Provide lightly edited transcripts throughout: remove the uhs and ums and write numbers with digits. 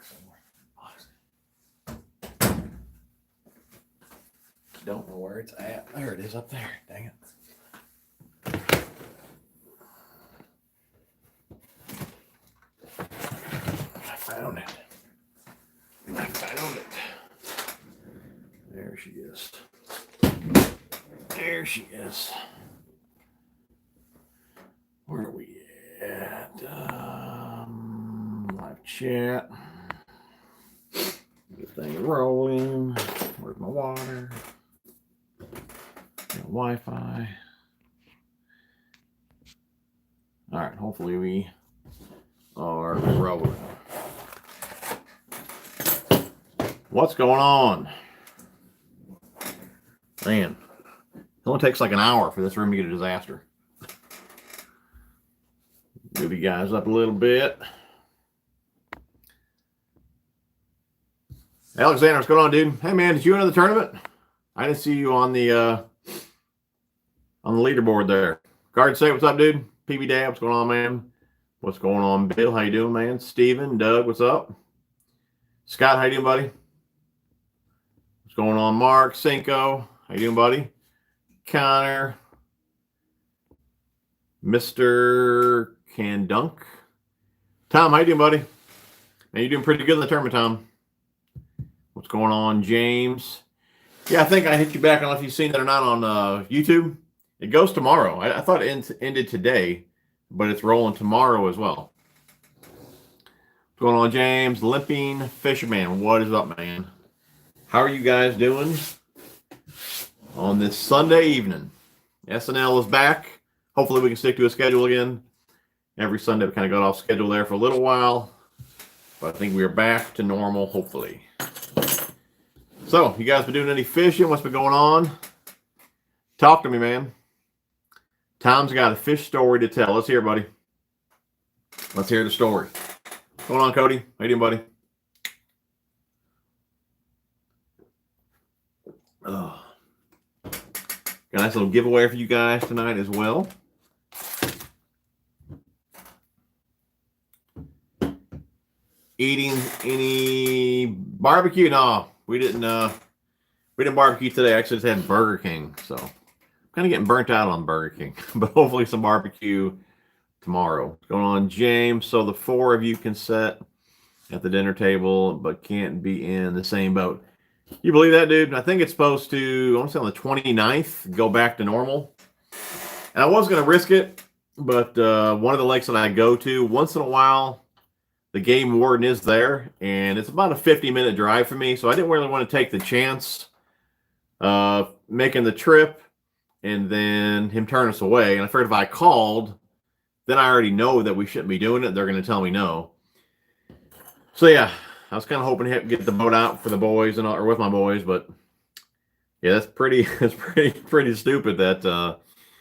somewhere. Don't know where it's at. There it is up there. Dang it. I found it. There she is. There she is. Where are we at? Live chat. Get thing rolling. Where's my water? Got Wi-Fi. All right. Hopefully we are rolling. What's going on? Man, it only takes like an hour for this room to get a disaster. Move you guys up a little bit. Alexander, what's going on, dude? Hey, man, did you enter the tournament? I didn't see you on the leaderboard there. Guard say, what's up, dude? PB Dad, what's going on, man? What's going on, Bill? How you doing, man? Steven, Doug, what's up? Scott, how you doing, buddy? What's going on, Mark? Cinco, how you doing, buddy? Connor, Mr. Can Dunk. Tom, how you doing, buddy? Man, you're doing pretty good in the tournament, Tom. What's going on, James? Yeah, I think I hit you back. I don't know if you've seen that or not on YouTube. It goes tomorrow. I thought it ended today, but it's rolling tomorrow as well. What's going on, James? Limping Fisherman, what is up, man? How are you guys doing on this Sunday evening? Snl is back. Hopefully we can stick to a schedule again. Every Sunday we kind of got off schedule there for a little while, but I think we are back to normal, hopefully. So, you guys been doing any fishing? What's been going on? Talk to me, man. Tom's got a fish story to tell. Let's hear it, buddy. Let's hear the story. What's going on, Cody? How you doing, buddy? Got a nice little giveaway for you guys tonight as well. Eating any barbecue? No, we didn't barbecue today. Actually, just had Burger King, so I'm kind of getting burnt out on Burger King. But hopefully some barbecue tomorrow. What's going on, James? So the 4 of you can sit at the dinner table, but can't be in the same boat. You believe that, dude? I think it's supposed to, I want to say on the 29th, go back to normal. And I was going to risk it, but one of the lakes that I go to, once in a while, the game warden is there, and it's about a 50-minute drive for me, so I didn't really want to take the chance of making the trip and then him turn us away. And I figured if I called, then I already know that we shouldn't be doing it. They're going to tell me no. So, yeah. I was kind of hoping to get the boat out for the boys and or with my boys, but yeah, that's pretty. It's pretty stupid that.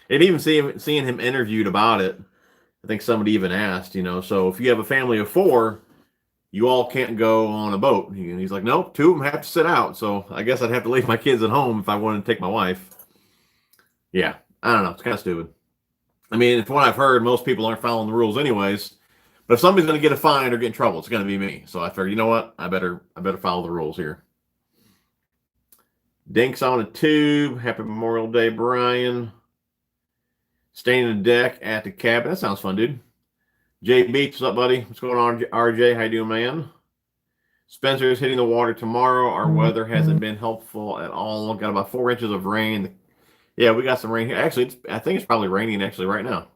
And even seeing him interviewed about it, I think somebody even asked, So if you have a family of 4, you all can't go on a boat. And he's like, nope, 2 of them have to sit out. So I guess I'd have to leave my kids at home if I wanted to take my wife. Yeah, I don't know. It's kind of stupid. I mean, from what I've heard, most people aren't following the rules anyways. But if somebody's going to get a fine or get in trouble, it's going to be me. So I figured, you know what? I better follow the rules here. Dinks on a tube. Happy Memorial Day, Brian. Staying in the deck at the cabin. That sounds fun, dude. Jay Beach, what's up, buddy? What's going on, RJ? How you doing, man? Spencer is hitting the water tomorrow. Our weather hasn't been helpful at all. Got about 4 inches of rain. Yeah, we got some rain here. Actually, I think it's probably raining actually right now.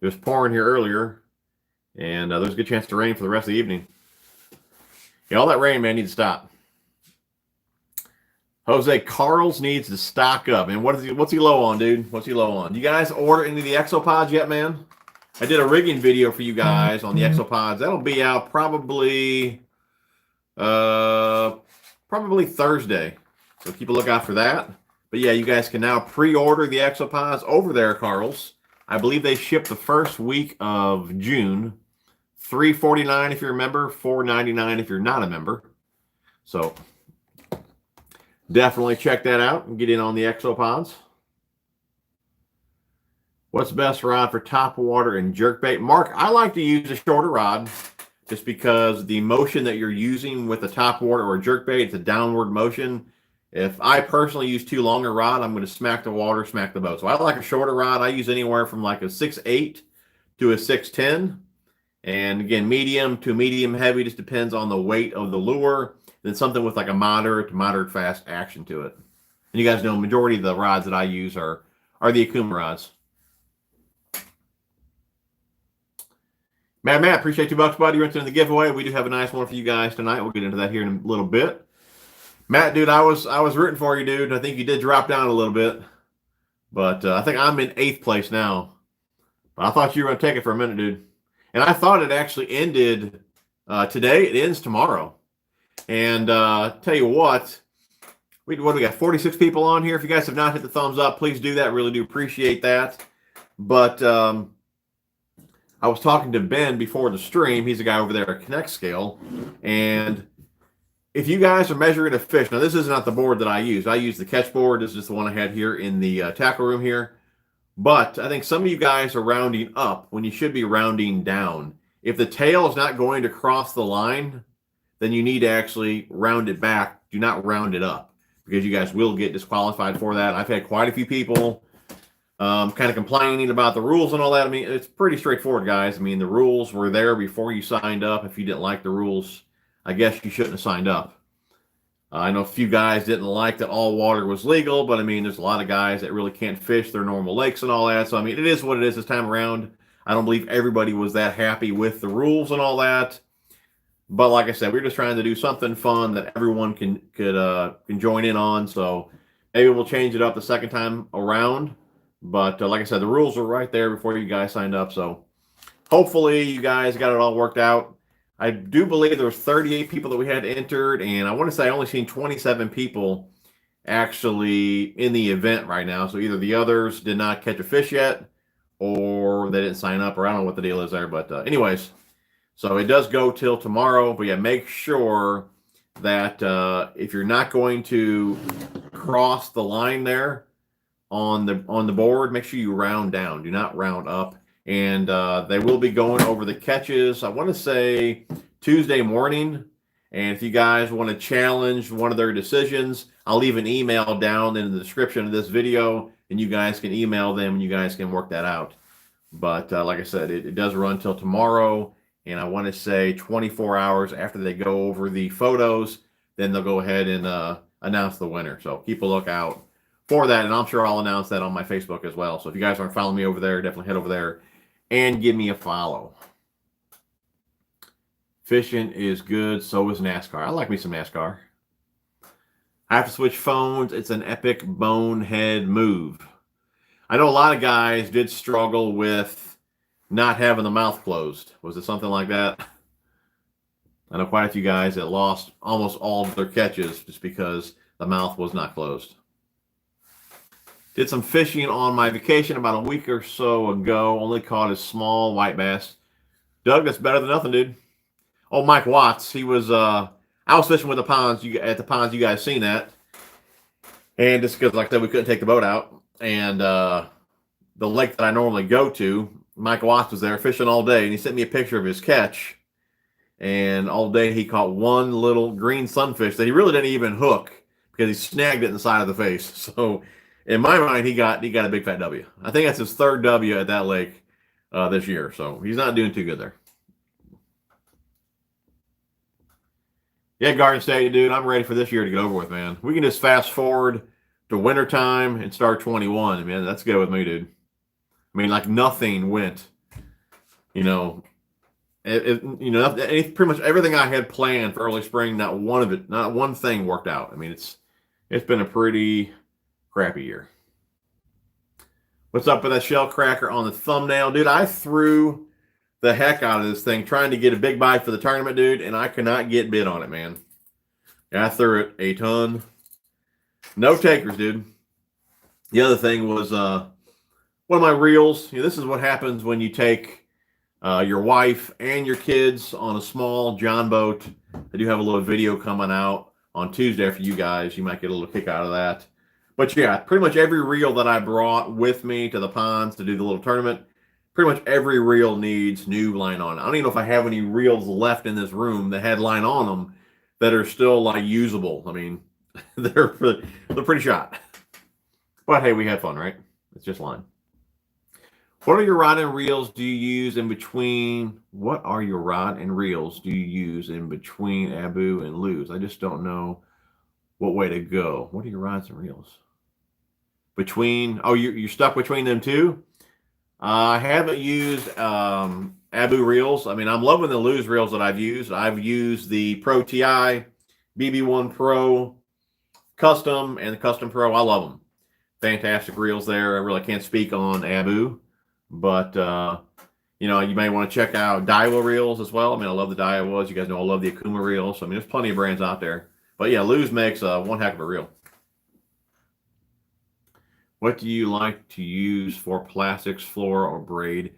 It was pouring here earlier. And there's a good chance to rain for the rest of the evening. Yeah, all that rain, man, needs to stop. Jose, Karl's needs to stock up. And what's he low on, dude? What's he low on? You guys order any of the exopods yet, man? I did a rigging video for you guys on the exopods. That'll be out probably Thursday. So keep a lookout for that. But yeah, you guys can now pre-order the exopods over there, Karl's. I believe they ship the first week of June. $3.49 if you're a member, $4.99 if you're not a member. So definitely check that out and get in on the exopods. What's the best rod for top water and jerkbait? Mark, I like to use a shorter rod. just because the motion that you're using with a top water or a jerkbait, it's a downward motion. If I personally use too long a rod, I'm going to smack the water, smack the boat. So I like a shorter rod. I use anywhere from like a 6'8" to a 6'10". And again, medium to medium heavy just depends on the weight of the lure. Then something with like a moderate to moderate fast action to it. And you guys know the majority of the rods that I use are the Akuma rods. Matt, appreciate $2, buddy. You're entering the giveaway. We do have a nice one for you guys tonight. We'll get into that here in a little bit. Matt, dude, I was rooting for you, dude. I think you did drop down a little bit. But I think I'm in 8th place now. But I thought you were going to take it for a minute, dude. And I thought it actually ended today. It ends tomorrow. And tell you what do we got? 46 people on here. If you guys have not hit the thumbs up, please do that. Really do appreciate that. But I was talking to Ben before the stream. He's a guy over there at Connect Scale. And if you guys are measuring a fish, now this is not the board that I use. I use the catch board. This is just the one I had here in the tackle room here. But I think some of you guys are rounding up when you should be rounding down. If the tail is not going to cross the line, then you need to actually round it back. Do not round it up because you guys will get disqualified for that. I've had quite a few people kind of complaining about the rules and all that. I mean, it's pretty straightforward, guys. I mean, the rules were there before you signed up. If you didn't like the rules, I guess you shouldn't have signed up. I know a few guys didn't like that all water was legal, but I mean, there's a lot of guys that really can't fish their normal lakes and all that. So, I mean, it is what it is this time around. I don't believe everybody was that happy with the rules and all that. But like I said, we're just trying to do something fun that everyone can join in on. So maybe we'll change it up the second time around. But like I said, the rules are right there before you guys signed up. So hopefully you guys got it all worked out. I do believe there was 38 people that we had entered, and I want to say I only seen 27 people actually in the event right now. So either the others did not catch a fish yet, or they didn't sign up, or I don't know what the deal is there. But anyways, so it does go till tomorrow. But yeah, make sure that if you're not going to cross the line there on the board, make sure you round down. Do not round up. And they will be going over the catches, I want to say Tuesday morning. And if you guys want to challenge one of their decisions, I'll leave an email down in the description of this video, and you guys can email them and you guys can work that out. But like I said, it does run till tomorrow. And I want to say 24 hours after they go over the photos, then they'll go ahead and announce the winner. So keep a lookout for that. And I'm sure I'll announce that on my Facebook as well. So if you guys aren't following me over there, definitely head over there and give me a follow. Fishing is good. So is NASCAR. I like me some NASCAR. I have to switch phones. It's an epic bonehead move. I know a lot of guys did struggle with not having the mouth closed. Was it something like that? I know quite a few guys that lost almost all of their catches just because the mouth was not closed. Did some fishing on my vacation about a week or so ago. Only caught a small white bass. Doug, that's better than nothing, dude. Oh, Mike Watts. He was, I was fishing with the ponds. At the ponds, you guys seen that. And just because, like I said, we couldn't take the boat out. And the lake that I normally go to, Mike Watts was there fishing all day. And he sent me a picture of his catch. And all day he caught one little green sunfish that he really didn't even hook because he snagged it in the side of the face. So in my mind, he got a big fat W. I think that's his 3rd W at that lake this year. So he's not doing too good there. Yeah, Garden State, dude, I'm ready for this year to get over with, man. We can just fast forward to wintertime and start 21. Man, that's good with me, dude. I mean, like nothing went, you know, pretty much everything I had planned for early spring, not one thing worked out. I mean, it's been a pretty crappy year. What's up with that shell cracker on the thumbnail? Dude, I threw the heck out of this thing trying to get a big bite for the tournament, dude, and I could not get bit on it, man. Yeah, I threw it a ton. No takers, dude. The other thing was one of my reels. This is what happens when you take your wife and your kids on a small John boat. I do have a little video coming out on Tuesday for you guys. You might get a little kick out of that. But yeah, pretty much every reel that I brought with me to the ponds to do the little tournament pretty much every reel needs new line on. I don't even know if I have any reels left in this room that had line on them that are still like usable. I mean, they're pretty shot. But hey, we had fun, right? It's just line. What are your rod and reels do you use in between? What are your rod and reels do you use in between Abu and Luz? I just don't know what way to go. What are your rods and reels? Between, oh, you're stuck between them two? I haven't used Abu reels. I mean, I'm loving the Luz reels that I've used. I've used the Pro TI, BB1 Pro, Custom, and the Custom Pro. I love them. Fantastic reels there. I really can't speak on Abu, but you know, you may want to check out Daiwa reels as well. I mean, I love the Daiwas. You guys know I love the Akuma reels. So, I mean, there's plenty of brands out there. But yeah, Luz makes one heck of a reel. What do you like to use for plastics, floor, or braid?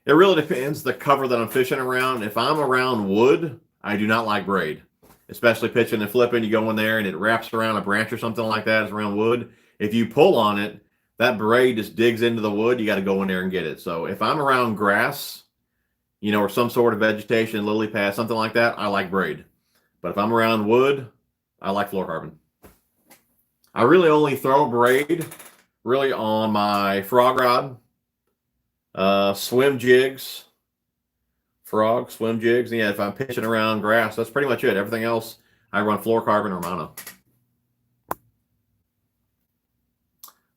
It really depends the cover that I'm fishing around. If I'm around wood, I do not like braid, especially pitching and flipping. You go in there and it wraps around a branch or something like that. It's around wood. If you pull on it, that braid just digs into the wood. You got to go in there and get it. So if I'm around grass, you know, or some sort of vegetation, lily pad, something like that, I like braid. But if I'm around wood, I like fluorocarbon. I really only throw braid really on my frog rod, swim jigs, frog, swim jigs. And yeah, if I'm pitching around grass, that's pretty much it. Everything else, I run fluorocarbon or mono.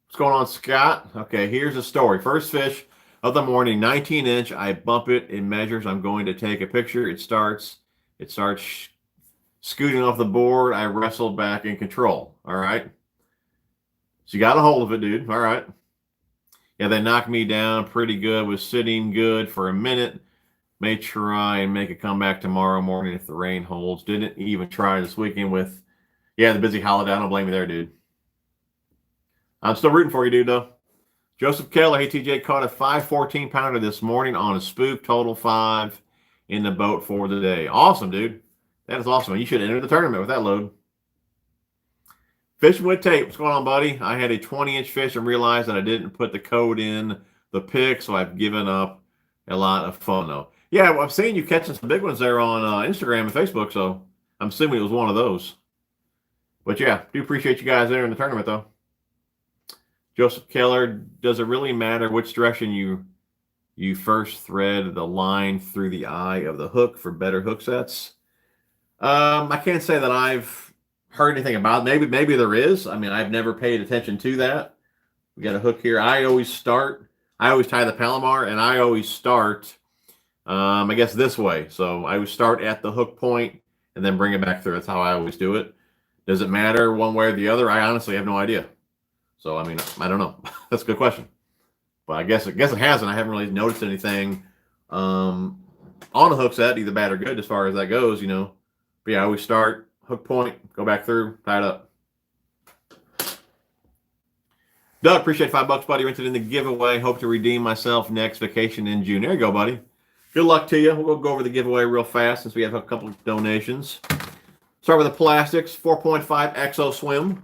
What's going on, Scott? Okay, here's the story. First fish of the morning, 19-inch. I bump it. It measures. I'm going to take a picture. It starts scooting off the board. I wrestle back in control. All right. So you got a hold of it, dude. All right. Yeah, they knocked me down pretty good. Was sitting good for a minute. May try and make a comeback tomorrow morning if the rain holds. Didn't even try this weekend with, yeah, the busy holiday. I don't blame you there, dude. I'm still rooting for you, dude, though. Joseph Keller, hey, TJ, caught a 514 pounder this morning on a spook, total 5 in the boat for the day. Awesome, dude. That is awesome. You should enter the tournament with that load. Fishing with tape. What's going on, buddy? I had a 20-inch fish and realized that I didn't put the code in the pick, so I've given up. A lot of fun, though. Yeah, well, I've seen you catching some big ones there on Instagram and Facebook, so I'm assuming it was one of those. But yeah, do appreciate you guys entering the tournament, though. Joseph Keller, does it really matter which direction you first thread the line through the eye of the hook for better hook sets? I can't say that I've heard anything about it. Maybe there is. I mean, I've never paid attention to that. We got a hook here. I always tie the Palomar, and I always start, I guess, this way. So I would start at the hook point and then bring it back through. That's how I always do it. Does it matter one way or the other? I honestly have no idea. So, I mean, I don't know. That's a good question. But I guess it hasn't. I haven't really noticed anything on a hook set, either bad or good as far as that goes, you know. But yeah, I always start hook point, go back through, tie it up. Doug, appreciate $5, buddy. You're entered in the giveaway. Hope to redeem myself next vacation in June. There you go, buddy. Good luck to you. We'll go over the giveaway real fast since we have a couple of donations. Start with the plastics, 4.5 Exo Swim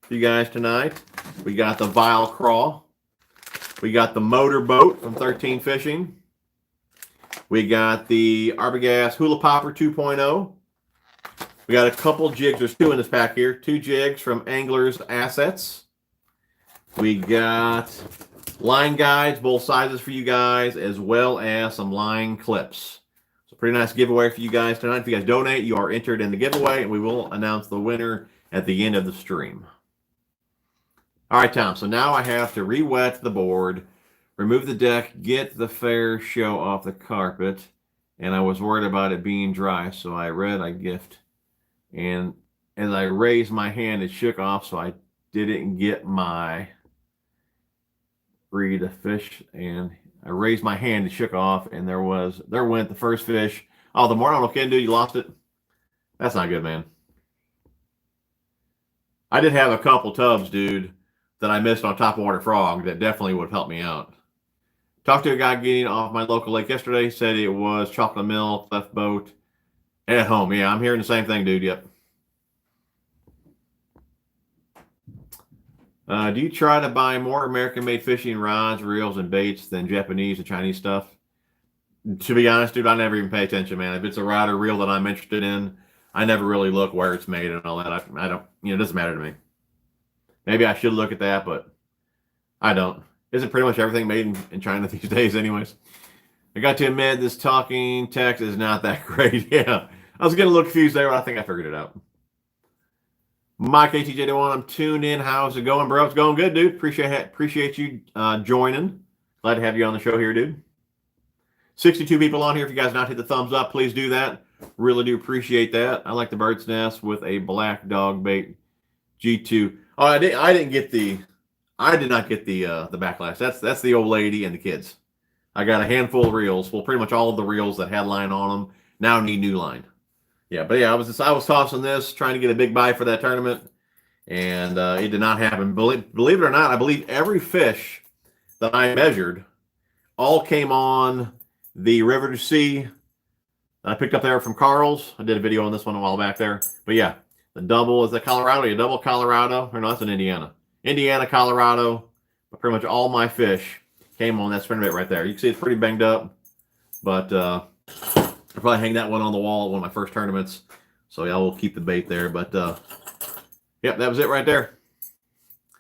for you guys tonight. We got the Vile Crawl. We got the Motor Boat from 13 Fishing. We got the Arbogast Hula Popper 2.0. We got a couple jigs. There's 2 in this pack here. 2 jigs from Angler's Assets. We got line guides, both sizes for you guys, as well as some line clips. So pretty nice giveaway for you guys tonight. If you guys donate, you are entered in the giveaway, and we will announce the winner at the end of the stream. All right, Tom. So now I have to re-wet the board, remove the deck, get the fair show off the carpet, and I was worried about it being dry, so I read a gift. And as I raised my hand, it shook off, so I didn't get my breed of fish. And I raised my hand, it shook off, and there went the first fish. Oh, the Morano can do, you lost it? That's not good, man. I did have a couple tubs, dude, that I missed on Top Water Frog that definitely would have helped me out. Talked to a guy getting off my local lake yesterday, said it was chocolate milk, left boat. At home, yeah, I'm hearing the same thing, dude. Yep. Do you try to buy more American-made fishing rods, reels, and baits than Japanese and Chinese stuff? To be honest, dude, I never even pay attention, man. If it's a rod or reel that I'm interested in, I never really look where it's made and all that. I don't, it doesn't matter to me. Maybe I should look at that, but I don't. Isn't pretty much everything made in China these days anyways? I got to admit, this talking text is not that great. Yeah, I was getting a little confused there, but I think I figured it out. Mike ATJ1, I'm tuned in. How's it going, bro? It's going good, dude. Appreciate you joining. Glad to have you on the show here, dude. 62 people on here. If you guys not hit the thumbs up, please do that. Really do appreciate that. I like the bird's nest with a black dog bait G2. Oh, I did not get the backlash. That's the old lady and the kids. I got a handful of reels. Well, pretty much all of the reels that had line on them now need new line. Yeah, but yeah, I was tossing this, trying to get a big buy for that tournament, and it did not happen. Believe it or not, I believe every fish that I measured all came on the River to Sea. I picked up there from Karl's. I did a video on this one a while back there. But yeah, the double is the Colorado. A double Colorado. Or no, that's in Indiana. Indiana, Colorado. But pretty much all my fish came on that spinnerbait right there. You can see it's pretty banged up. But I'll probably hang that one on the wall at one of my first tournaments. So yeah, we'll keep the bait there. But yep, that was it right there.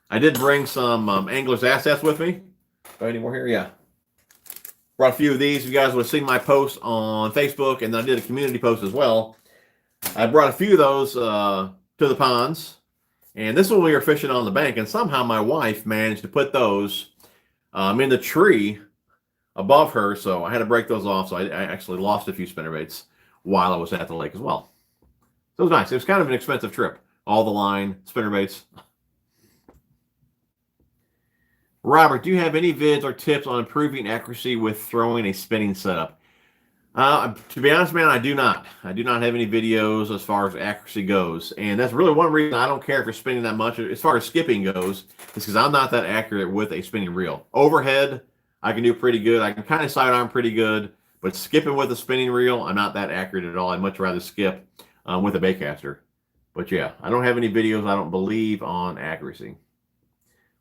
I did bring some angler's assets with me. Any more here? Yeah. Brought a few of these. You guys would have seen my post on Facebook, and then I did a community post as well. I brought a few of those to the ponds, and this one we were fishing on the bank, and somehow my wife managed to put those in the tree above her, so I had to break those off, so I actually lost a few spinnerbaits while I was at the lake as well. So it was nice. It was kind of an expensive trip. All the line, spinnerbaits. Robert, do you have any vids or tips on improving accuracy with throwing a spinning setup? To be honest, man, I do not. I do not have any videos as far as accuracy goes. And that's really one reason I don't care if you're spinning that much. As far as skipping goes, is because I'm not that accurate with a spinning reel. Overhead, I can do pretty good. I can kind of sidearm pretty good. But skipping with a spinning reel, I'm not that accurate at all. I'd much rather skip with a baitcaster. But yeah, I don't have any videos, I don't believe, on accuracy.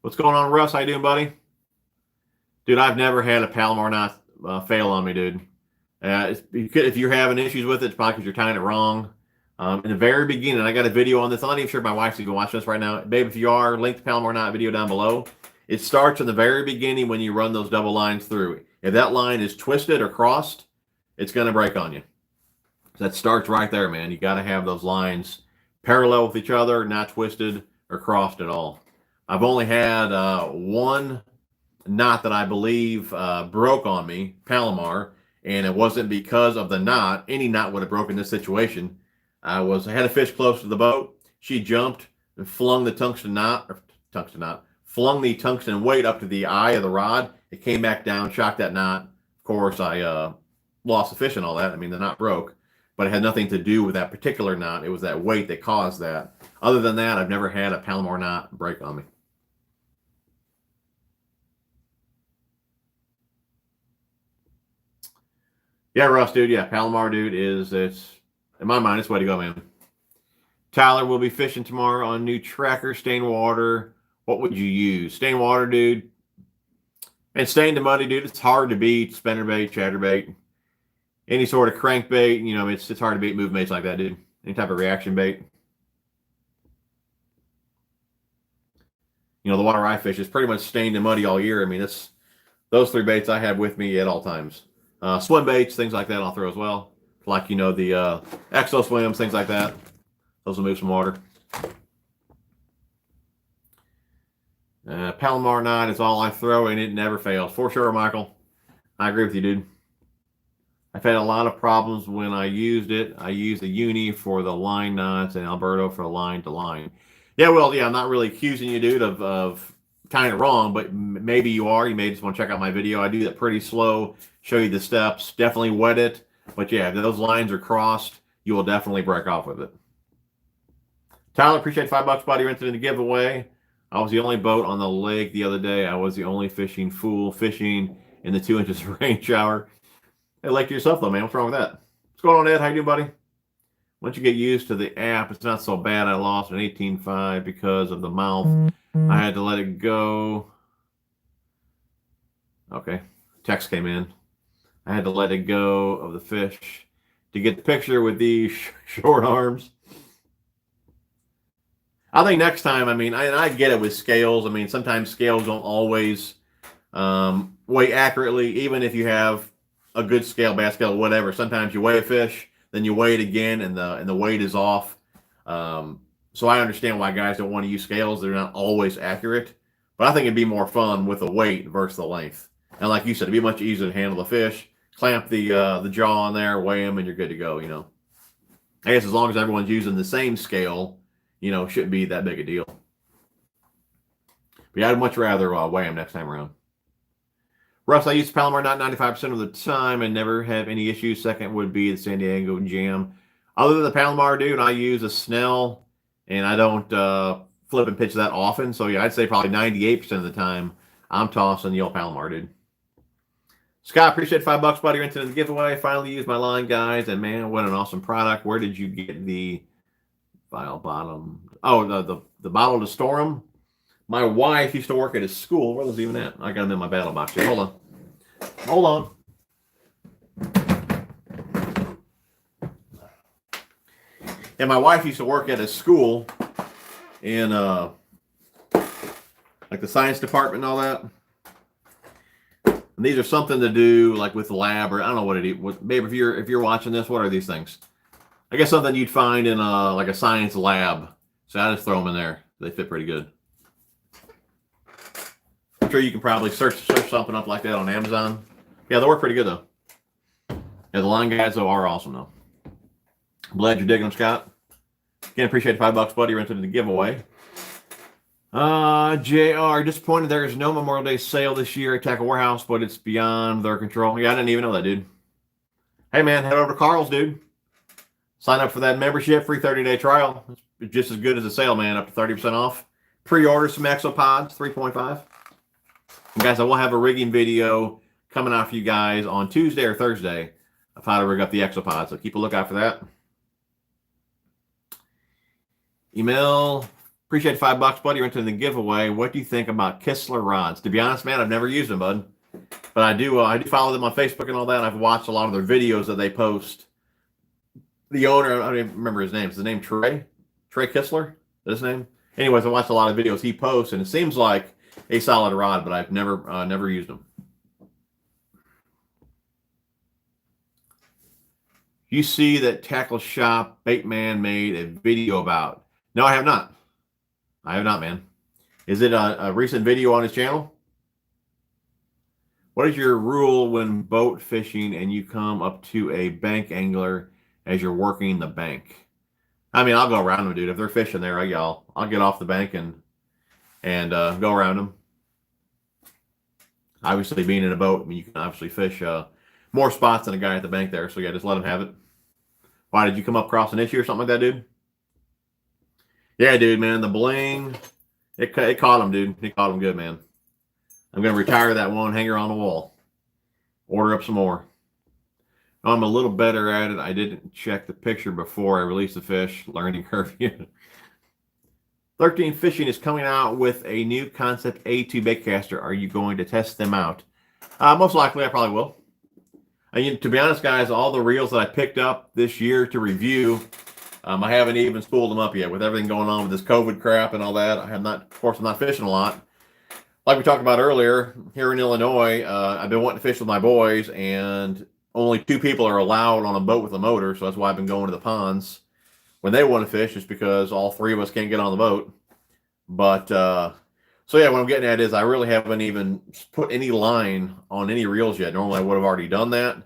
What's going on, Russ? How you doing, buddy? Dude, I've never had a Palomar knot fail on me, dude. If you're having issues with it, it's probably because you're tying it wrong. In the very beginning, I got a video on this. I'm not even sure if my wife's even watching this right now. Babe, if you are, link the Palomar knot video down below. It starts in the very beginning when you run those double lines through. If that line is twisted or crossed, it's going to break on you. So that starts right there, man. You got to have those lines parallel with each other, not twisted or crossed at all. I've only had one knot that I believe broke on me, Palomar, and it wasn't because of the knot. Any knot would have broken this situation. I had a fish close to the boat. She jumped and flung the flung the tungsten weight up to the eye of the rod. It came back down, shocked that knot. Of course, I lost the fish and all that. I mean, the knot broke, but it had nothing to do with that particular knot. It was that weight that caused that. Other than that, I've never had a Palomar knot break on me. Yeah, Russ, dude. Yeah, Palomar, dude, it's in my mind, it's the way to go, man. Tyler will be fishing tomorrow on new tracker, stain water. What would you use? Stain water, dude. And stain to muddy, dude. It's hard to beat spinnerbait, chatterbait, any sort of crankbait. You know, it's hard to beat move baits like that, dude. Any type of reaction bait. You know, the water I fish is pretty much stained and muddy all year. I mean, it's those three baits I have with me at all times. Swim baits, things like that I'll throw as well. Like, you know, the exo swims, things like that. Those will move some water. Palomar knot is all I throw and it never fails. For sure, Michael. I agree with you, dude. I've had a lot of problems when I used it. I used the uni for the line knots and Alberto for line to line. Yeah, well, yeah, I'm not really accusing you, dude, of tying it wrong, but maybe you are. You may just want to check out my video. I do that pretty slow, show you the steps, definitely wet it. But yeah, if those lines are crossed, you will definitely break off with it. Tyler, appreciate $5, buddy. You're entered in the giveaway. I was the only boat on the lake the other day. I was the only fishing fool fishing in the 2 inches of rain shower. Hey, like to yourself, though, man. What's wrong with that? What's going on, Ed? How you doing, buddy? Once you get used to the app, it's not so bad. I lost an 18.5 because of the mouth I had to let it go. Okay, text came in. I had to let it go of the fish to get the picture with these short arms. I think next time, I mean, I get it with scales. I mean, sometimes scales don't always weigh accurately, even if you have a good scale, bad scale, whatever. Sometimes you weigh a fish, then you weigh it again, and the weight is off. So I understand why guys don't want to use scales. They're not always accurate, but I think it'd be more fun with the weight versus the length. And like you said, it'd be much easier to handle the fish. Clamp the jaw on there, weigh them, and you're good to go. You know, I guess as long as everyone's using the same scale, you know, shouldn't be that big a deal. But yeah, I'd much rather weigh them next time around. Russ, I use Palomar not 95% of the time and never have any issues. Second would be the San Diego Jam. Other than the Palomar, dude, I use a Snell, and I don't flip and pitch that often. So yeah, I'd say probably 98% of the time I'm tossing the old Palomar, dude. Scott, appreciate $5, buddy. You're into the giveaway. Finally used my line, guys, and man, what an awesome product. Where did you get the vial bottom? Oh, the bottle to store them. My wife used to work at a school. Where was it even at? I got them in my battle box here. Hold on. Hold on. And my wife used to work at a school in like the science department and all that. And these are something to do like with the lab, or I don't know what it is. Babe, if you're watching this, what are these things? I guess something you'd find in like a science lab. So I just throw them in there. They fit pretty good. I'm sure you can probably search something up like that on Amazon. Yeah, they work pretty good though. Yeah, the line guides though are awesome though. I'm glad you're digging them, Scott. Again, appreciate $5, buddy. You're entered in the giveaway. JR, disappointed there is no Memorial Day sale this year at Tackle Warehouse, but it's beyond their control. Yeah, I didn't even know that, dude. Hey, man, head over to Karl's, dude. Sign up for that membership, free 30-day trial. It's just as good as a sale, man, up to 30% off. Pre-order some Exopods, 3.5. And guys, I will have a rigging video coming out for you guys on Tuesday or Thursday of how to rig up the Exopods, so keep a lookout for that. Email. Appreciate $5, buddy. You're into the giveaway. What do you think about Kistler rods? To be honest, man, I've never used them, bud. But I do follow them on Facebook and all that. I've watched a lot of their videos that they post. The owner, I don't even remember his name. Is his name Trey? Trey Kistler? Is that his name? Anyways, I watched a lot of videos he posts, and it seems like a solid rod, but I've never used them. You see that Tackle Shop Baitman made a video about? No, I have not. I have not, man. Is it a recent video on his channel? What is your rule when boat fishing and you come up to a bank angler as you're working the bank? I mean, I'll go around them, dude. If they're fishing there, I'll get off the bank and go around them. Obviously, being in a boat, I mean, you can obviously fish more spots than a guy at the bank there. So yeah, just let him have it. Why did you come up across an issue or something like that, dude? Yeah, dude, man, the bling, it caught him, dude. It caught him good, man. I'm going to retire that one hanger on the wall. Order up some more. I'm a little better at it. I didn't check the picture before I released the fish. Learning curve. 13 Fishing is coming out with a new Concept A2 baitcaster. Are you going to test them out? Most likely, I probably will. And to be honest, guys, all the reels that I picked up this year to review, I haven't even spooled them up yet with everything going on with this COVID crap and all that. I have not, of course, I'm not fishing a lot. Like we talked about earlier, here in Illinois, I've been wanting to fish with my boys, and only 2 people are allowed on a boat with a motor, so that's why I've been going to the ponds when they want to fish, just because all 3 of us can't get on the boat. But, so yeah, what I'm getting at is I really haven't even put any line on any reels yet. Normally I would have already done that,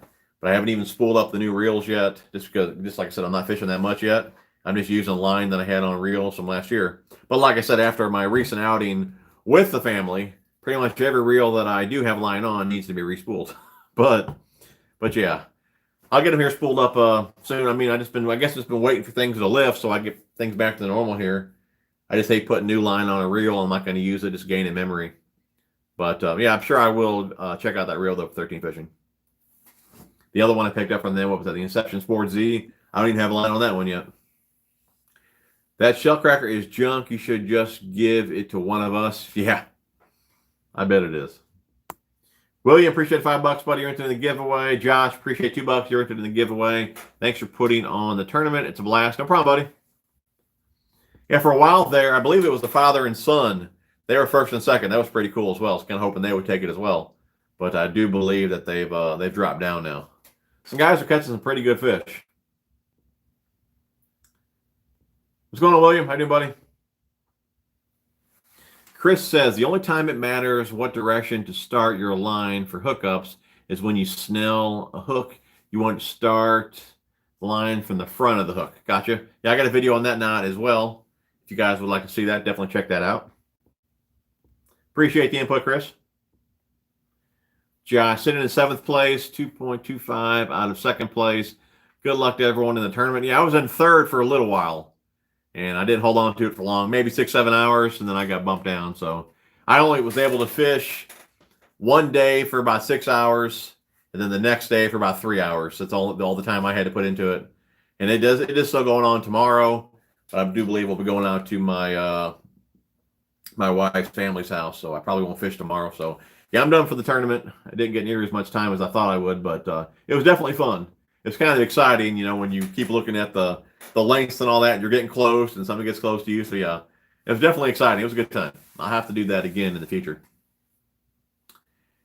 but I haven't even spooled up the new reels yet, just because, just like I said, I'm not fishing that much yet. I'm just using a line that I had on reels from last year. But like I said, after my recent outing with the family, pretty much every reel that I do have line on needs to be respooled. but yeah, I'll get them here spooled up soon. I mean, I guess just been waiting for things to lift so I get things back to normal here. I just hate putting new line on a reel. I'm not going to use it, just gaining memory. But yeah, I'm sure I will check out that reel though for 13 Fishing. The other one I picked up from them, what was that? The Inception Sport Z. I don't even have a line on that one yet. That shell cracker is junk. You should just give it to one of us. Yeah, I bet it is. William, appreciate $5, buddy. You're entered in the giveaway. Josh, appreciate $2. You're entered in the giveaway. Thanks for putting on the tournament. It's a blast. No problem, buddy. Yeah, for a while there, I believe it was the father and son. They were first and second. That was pretty cool as well. I was kind of hoping they would take it as well. But I do believe that they've dropped down now. Some guys are catching some pretty good fish. What's going on, William? How you doing, buddy? Chris says, the only time it matters what direction to start your line for hookups is when you snell a hook. You want to start the line from the front of the hook. Gotcha. Yeah, I got a video on that knot as well. If you guys would like to see that, definitely check that out. Appreciate the input, Chris. Josh, sitting in 7th place, 2.25 out of 2nd place. Good luck to everyone in the tournament. Yeah, I was in 3rd for a little while, and I didn't hold on to it for long, maybe 6-7 hours, and then I got bumped down. So I only was able to fish one day for about 6 hours, and then the next day for about 3 hours. That's all the time I had to put into it. And it is still going on tomorrow. But I do believe we'll be going out to my my wife's family's house, so I probably won't fish tomorrow. So yeah, I'm done for the tournament. I didn't get near as much time as I thought I would, but it was definitely fun. It's kind of exciting, you know, when you keep looking at the lengths and all that, and you're getting close, and something gets close to you. So yeah, it was definitely exciting. It was a good time. I'll have to do that again in the future.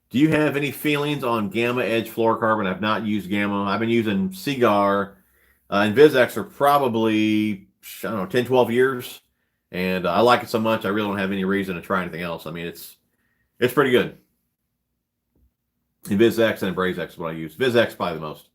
Do you have any feelings on Gamma Edge fluorocarbon? I've not used Gamma. I've been using Cigar and VizX for probably, I don't know, 10, 12 years. And I like it so much, I really don't have any reason to try anything else. I mean, it's pretty good. And VizX and BrazeX is what I use. VizX probably the most.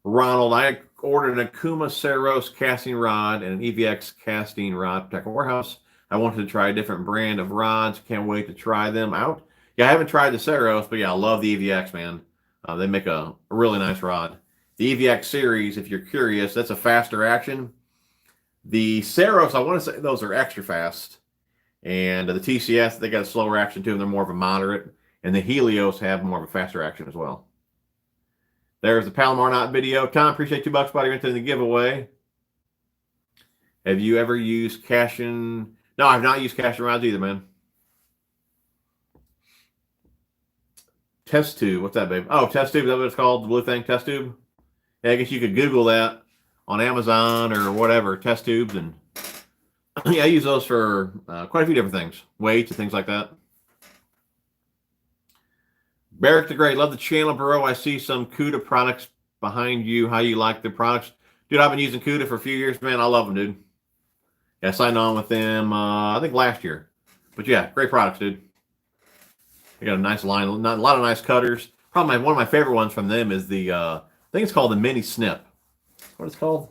Ronald, I ordered an Akuma Ceros casting rod and an EVX casting rod from Tech Warehouse. I wanted to try a different brand of rods. Can't wait to try them out. Yeah, I haven't tried the Ceros, but yeah, I love the EVX, man. They make a really nice rod. The EVX series, if you're curious, that's a faster action. The Ceros, I want to say those are extra fast. And the TCS, they got a slower action to them. They're more of a moderate. And the Helios have more of a faster action as well. There's the Palomar Knot video. Tom, appreciate $2, buddy. You're into the giveaway. Have you ever used casting? No, I've not used casting rods either, man. Test tube. What's that, babe? Oh, test tube. Is that what it's called? The blue thing? Test tube? Yeah, I guess you could Google that on Amazon or whatever. Test tubes. And yeah, I use those for quite a few different things. Weights and things like that. Barrick the Great. Love the channel, bro. I see some Cuda products behind you. How you like the products? Dude, I've been using Cuda for a few years, man. I love them, dude. Yeah, I signed on with them, I think last year. But yeah, great products, dude. They got a nice line, a lot of nice cutters. Probably one of my favorite ones from them is the, I think it's called the Mini Snip. What it's called?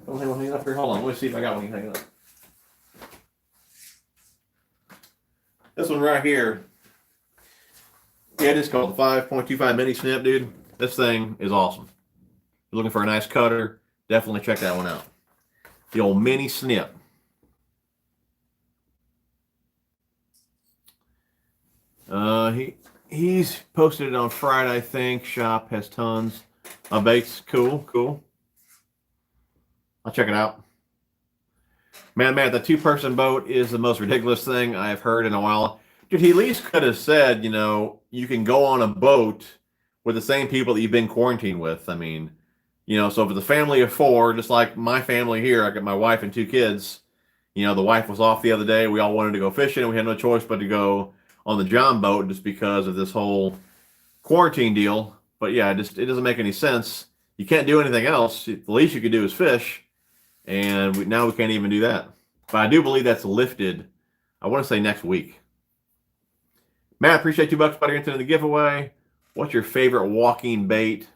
Oh, hang on, hold on. Let me see if I got one hanging up. This one right here. Yeah, it is called the 5.25 Mini Snip, dude. This thing is awesome. If you're looking for a nice cutter, definitely check that one out. The old Mini Snip. He's posted it on Friday, I think. Shop has tons of baits. Cool, cool. I'll check it out. Man, the two-person boat is the most ridiculous thing I've heard in a while. Dude, he at least could have said, you know, you can go on a boat with the same people that you've been quarantined with. I mean, you know, so if it's a family of 4, just like my family here, I got my wife and 2 kids. You know, the wife was off the other day. We all wanted to go fishing, and we had no choice but to go on the John boat just because of this whole quarantine deal. But yeah, it doesn't make any sense. You can't do anything else. The least you could do is fish, and now we can't even do that. But I do believe that's lifted, I want to say next week. Matt, appreciate $2, buddy. Into the giveaway. What's your favorite walking bait?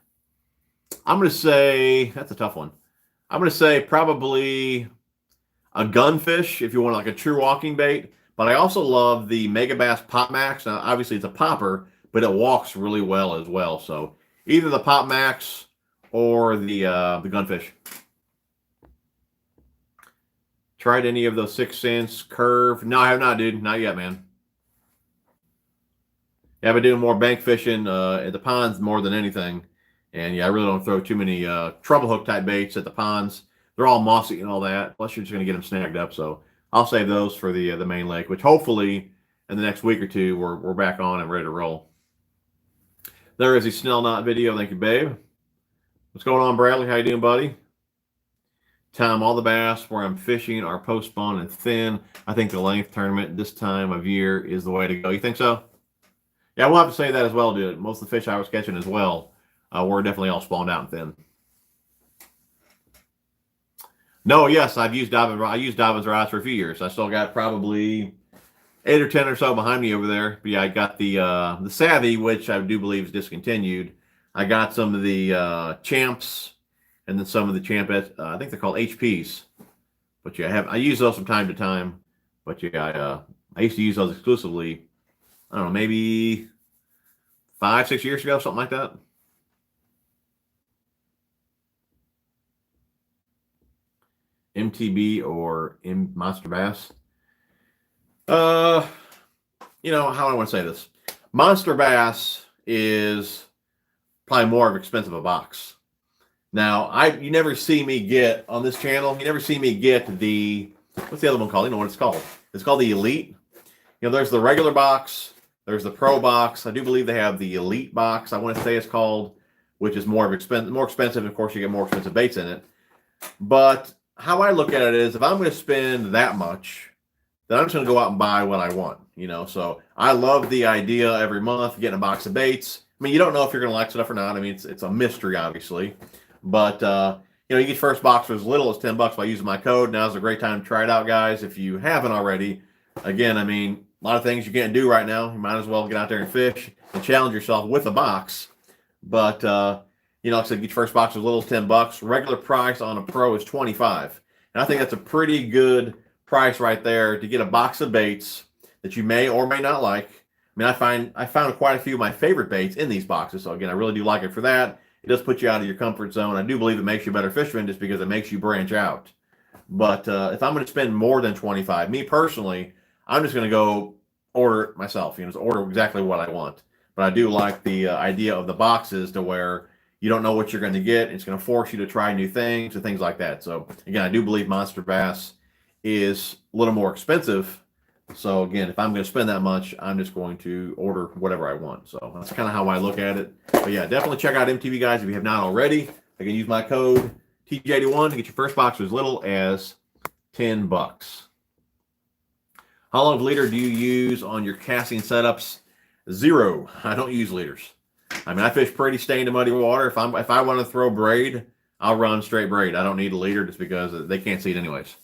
I'm going to say, that's a tough one. I'm going to say probably a gunfish if you want like a true walking bait. But I also love the Mega Bass Pop Max. Now, obviously it's a popper, but it walks really well as well. So either the Pop Max or the gunfish. Tried any of those 6 cents curve? No, I have not, dude. Not yet, man. Yeah, I've been doing more bank fishing at the ponds more than anything. And yeah, I really don't throw too many treble hook type baits at the ponds. they're all mossy and all that. Plus, you're just going to get them snagged up. So I'll save those for the main lake, which hopefully in the next week or two we're back on and ready to roll. There is a Snell knot video. Thank you, babe. What's going on, Bradley? How you doing, buddy? Tom, all the bass where I'm fishing are post-spawn and thin. I think the length tournament this time of year is the way to go. You think so? Yeah, we'll have to say that as well, dude. Most of the fish I was catching as well were definitely all spawned out and thin. No, yes, I used Dobbins rods for a few years. I still got probably 8 or 10 or so behind me over there. But yeah, I got the Savvy, which I do believe is discontinued. I got some of the Champs, and then some of the Champ, I think they're called HPs. But yeah, I use those from time to time. But yeah, I used to use those exclusively, I don't know, maybe 5, 6 years ago, something like that. MTB or Monster Bass. You know, how do I want to say this? Monster Bass is probably more of expensive a box. Now, you never see me get on this channel. You never see me get the, what's the other one called? You know what it's called? It's called the Elite. You know, there's the regular box. There's the Pro box. I do believe they have the Elite box, I want to say it's called, which is more expensive. Of course, you get more expensive baits in it. But how I look at it is, if I'm going to spend that much, then I'm just going to go out and buy what I want. You know, so I love the idea every month getting a box of baits. I mean, you don't know if you're going to like stuff or not. I mean, it's a mystery, obviously. But, you know, you get first box for as little as $10 by using my code. Now's a great time to try it out, guys, if you haven't already. Again, I mean, a lot of things you can't do right now. You might as well get out there and fish and challenge yourself with a box. But, you know, like I said, get your first box for as little as $10. Regular price on a Pro is $25. And I think that's a pretty good price right there to get a box of baits that you may or may not like. I mean, I found quite a few of my favorite baits in these boxes. So, again, I really do like it for that. It does put you out of your comfort zone. I do believe it makes you a better fisherman just because it makes you branch out. But if I'm going to spend more than $25, me personally, I'm just going to go order it myself. You know, just order exactly what I want. But I do like the idea of the boxes to where you don't know what you're going to get. It's going to force you to try new things and things like that. So, again, I do believe Monster Bass is a little more expensive. So, again, if I'm going to spend that much, I'm just going to order whatever I want. So, that's kind of how I look at it. But, yeah, definitely check out MTV, guys, if you have not already. Again, use my code TJ81 to get your first box for as little as $10. How long of leader do you use on your casting setups? 0. I don't use leaders. I mean, I fish pretty stained in muddy water. If I want to throw braid, I'll run straight braid. I don't need a leader just because they can't see it anyways.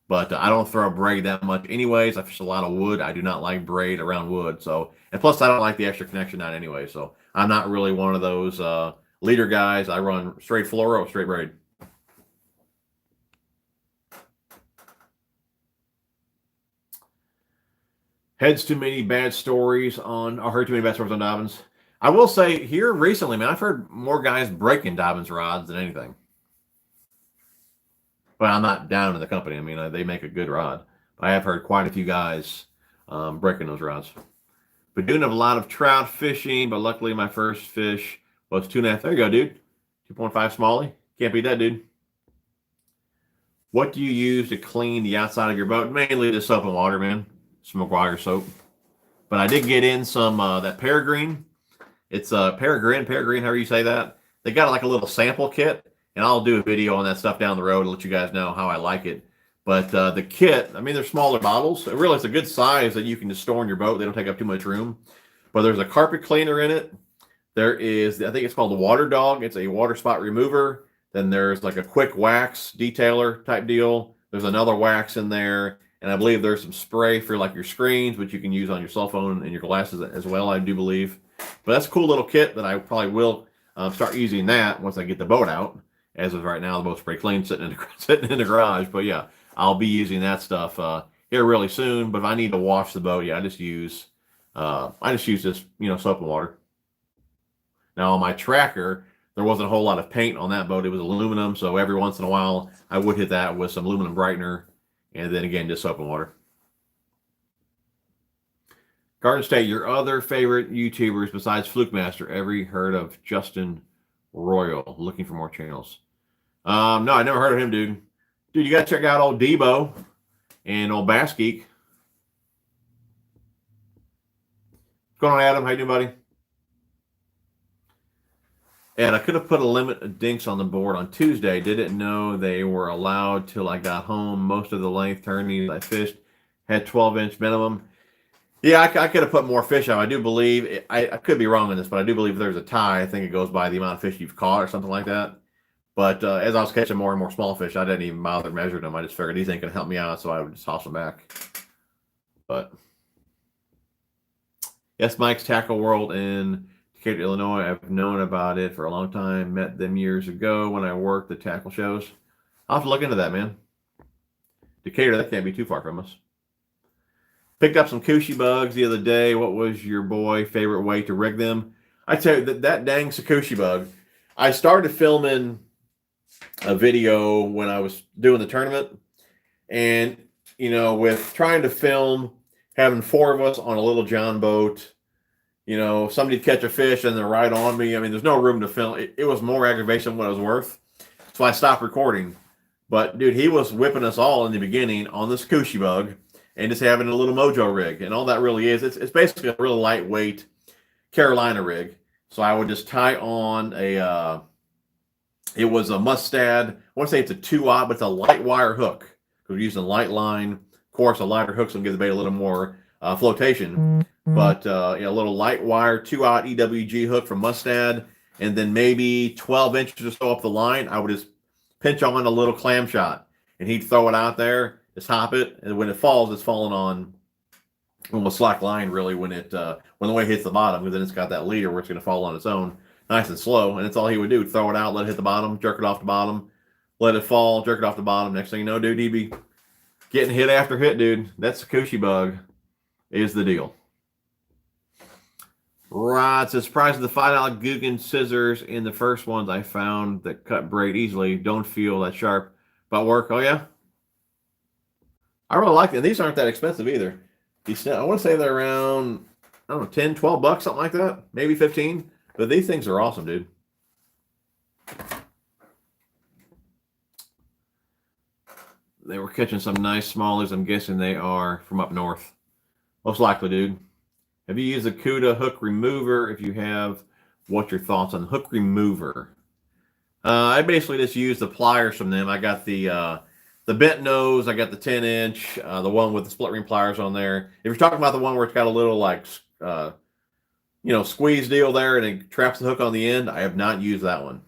But I don't throw braid that much anyways. I fish a lot of wood. I do not like braid around wood. So, and plus I don't like the extra connection knot anyway. So I'm not really one of those leader guys. I run straight fluoro, straight braid. Heard too many bad stories on Dobbins. I will say here recently, man, I've heard more guys breaking Dobbins rods than anything. But I'm not down in the company. I mean, they make a good rod. I have heard quite a few guys breaking those rods. Been doing a lot of trout fishing, but luckily my first fish was 2.5. There you go, dude. 2.5 smallie. Can't beat that, dude. What do you use to clean the outside of your boat? Mainly the soap and water, man. Smoke wire soap. But I did get in some that Peregrine. It's Peregrine, however you say that. They got like a little sample kit. And I'll do a video on that stuff down the road and let you guys know how I like it. But the kit, I mean, they're smaller bottles. Really, it's a good size that you can just store in your boat. They don't take up too much room. But there's a carpet cleaner in it. There is, I think it's called the Water Dog. It's a water spot remover. Then there's like a quick wax detailer type deal. There's another wax in there. And I believe there's some spray for like your screens, which you can use on your cell phone and your glasses as well, I do believe. But that's a cool little kit that I probably will start using that once I get the boat out. As of right now, the boat's pretty clean, sitting in the garage. But yeah, I'll be using that stuff here really soon. But if I need to wash the boat, yeah, I just use this, you know, soap and water. Now on my tracker, there wasn't a whole lot of paint on that boat. It was aluminum, so every once in a while I would hit that with some aluminum brightener, and then again just soap and water. Garden State, your other favorite YouTubers besides Fluke Master? Ever heard of Justin Royal? Looking for more channels. No, I never heard of him, dude. Dude, you got to check out old Debo and old Bass Geek. What's going on, Adam? How you doing, buddy? And I could have put a limit of dinks on the board on Tuesday. Didn't know they were allowed till I got home. Most of the length tourneys I fished had 12-inch minimum. Yeah, I could have put more fish out. I do believe, I could be wrong on this, but I do believe if there's a tie, I think it goes by the amount of fish you've caught or something like that. But as I was catching more and more small fish, I didn't even bother measuring them. I just figured these ain't going to help me out, so I would just toss them back. But yes, Mike's Tackle World in Decatur, Illinois. I've known about it for a long time. Met them years ago when I worked the tackle shows. I'll have to look into that, man. Decatur, that can't be too far from us. Picked up some coochie bugs the other day. What was your boy favorite way to rig them? I tell you, that dang Sakushi bug. I started filming a video when I was doing the tournament. And, you know, with trying to film, having 4 of us on a little John boat, you know, somebody'd catch a fish and they're right on me. I mean, there's no room to film. It was more aggravation than what it was worth. So I stopped recording. But, dude, he was whipping us all in the beginning on this Sakushi bug. And just having a little mojo rig. And all that really is, it's basically a really lightweight Carolina rig. So I would just tie on a, it was a Mustad. I want to say it's a 2-aught, but it's a light wire hook. We're using light line. Of course, a lighter hook's going to give the bait a little more flotation. But a little light wire 2-aught EWG hook from Mustad. And then maybe 12 inches or so up the line, I would just pinch on a little clam shot. And he'd throw it out there. Just hop it, and when it falls, it's falling on almost slack line, really, when the weight hits the bottom, because then it's got that leader where it's going to fall on its own, nice and slow, and that's all he would do. Throw it out, let it hit the bottom, jerk it off the bottom, let it fall, jerk it off the bottom. Next thing you know, dude, he'd be getting hit after hit, dude. That Sakushi bug is the deal. Right, it's a surprise of the $5 Guggen scissors in the first ones I found that cut braid easily. Don't feel that sharp, but work. Oh, yeah? I really like them. These aren't that expensive either. I want to say they're around, I don't know, 10, 12 bucks, something like that. Maybe 15. But these things are awesome, dude. They were catching some nice smallies. I'm guessing they are from up north. Most likely, dude. Have you used the Cuda hook remover? If you have, what's your thoughts on hook remover? I basically just use the pliers from them. I got the bent nose, I got the 10-inch, the one with the split ring pliers on there. If you're talking about the one where it's got a little like, squeeze deal there and it traps the hook on the end, I have not used that one.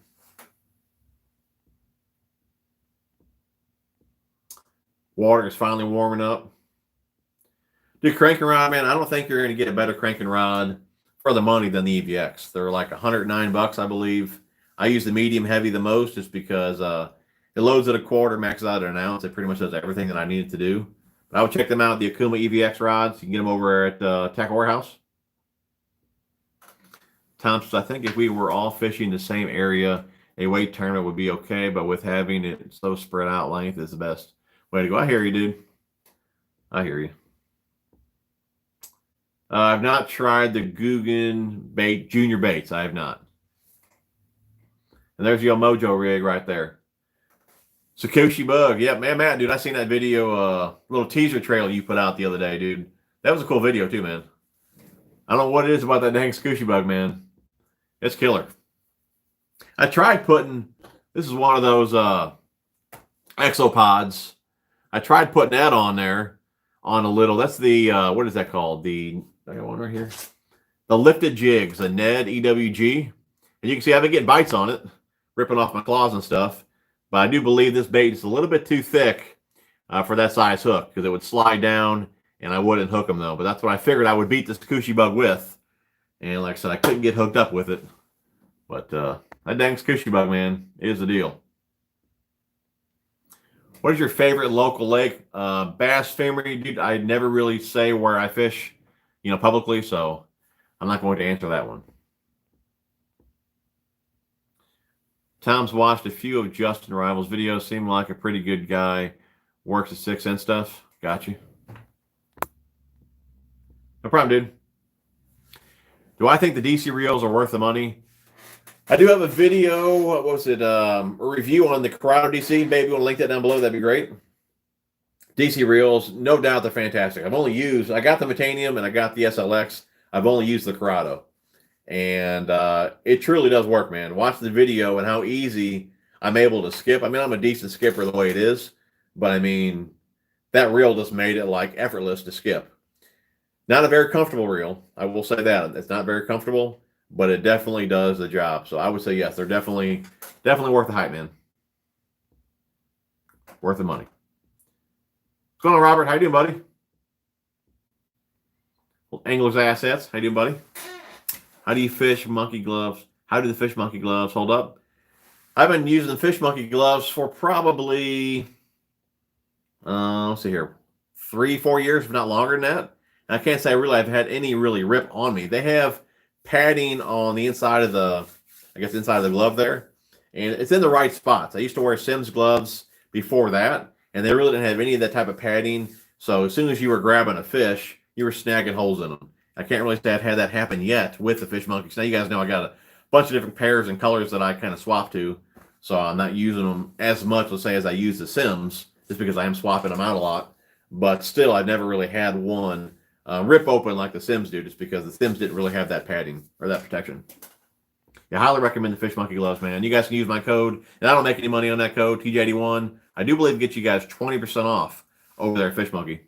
Water is finally warming up. Dude, cranking rod, man, I don't think you're going to get a better cranking rod for the money than the EVX. They're like 109 bucks, I believe. I use the medium heavy the most just because it loads at a quarter, maxes out at an ounce. It pretty much does everything that I need it to do. But I would check them out, the Akuma EVX rods. You can get them over at Tackle Warehouse. Thompson, I think if we were all fishing the same area, a weight tournament would be okay. But with having it so spread out, length is the best way to go. I hear you, dude. I hear you. I've not tried the Guggen bait, junior baits. I have not. And there's your mojo rig right there. Sakushi bug. Yep, man, Matt, dude, I seen that video, little teaser trailer you put out the other day, dude. That was a cool video too, man. I don't know what it is about that dang Sakushi bug, man. It's killer. I tried putting, this is one of those exopods. I tried putting that on there on a little, that's the, what is that called? I got one right here. The lifted jigs, the Ned EWG. And you can see I've been getting bites on it, ripping off my claws and stuff. But I do believe this bait is a little bit too thick for that size hook because it would slide down and I wouldn't hook them though. But that's what I figured I would beat this Sakushi bug with. And like I said, I couldn't get hooked up with it. But that dang Sakushi bug, man, is the deal. What is your favorite local lake? Bass Family, dude, I never really say where I fish, publicly. So I'm not going to answer that one. Tom's watched a few of Justin Rival's videos. Seemed like a pretty good guy. Works at 6 and stuff. Got you. No problem, dude. Do I think the DC reels are worth the money? I do have a video. What was it? A review on the Corrado DC. Maybe you want to link that down below. That'd be great. DC reels, no doubt they're fantastic. I got the Titanium and I got the SLX. I've only used the Corrado. And it truly does work, man. Watch the video and how easy I'm able to skip. I mean, I'm a decent skipper the way it is, but I mean, that reel just made it like effortless to skip. Not a very comfortable reel. I will say that. It's not very comfortable, but it definitely does the job. So I would say yes, they're definitely worth the hype, man. Worth the money. What's going on, Robert? How you doing, buddy? Well, Angler's Assets. How you doing, buddy? How do you fish monkey gloves? How do the fish monkey gloves hold up? I've been using the fish monkey gloves for probably, let's see here, 3-4 years, if not longer than that. And I can't say I've had any really rip on me. They have padding on the inside of the, inside of the glove there. And it's in the right spots. I used to wear Simms gloves before that, and they really didn't have any of that type of padding. So as soon as you were grabbing a fish, you were snagging holes in them. I can't really say I've had that happen yet with the fish monkeys. Now you guys know I got a bunch of different pairs and colors that I kind of swap to. So I'm not using them as much, let's say, as I use the Simms, just because I am swapping them out a lot. But still, I've never really had one rip open like the Simms do, just because the Simms didn't really have that padding or that protection. Yeah, I highly recommend the fish monkey gloves, man. You guys can use my code, and I don't make any money on that code, TJ81. I do believe it gets you guys 20% off over there at Fish Monkey.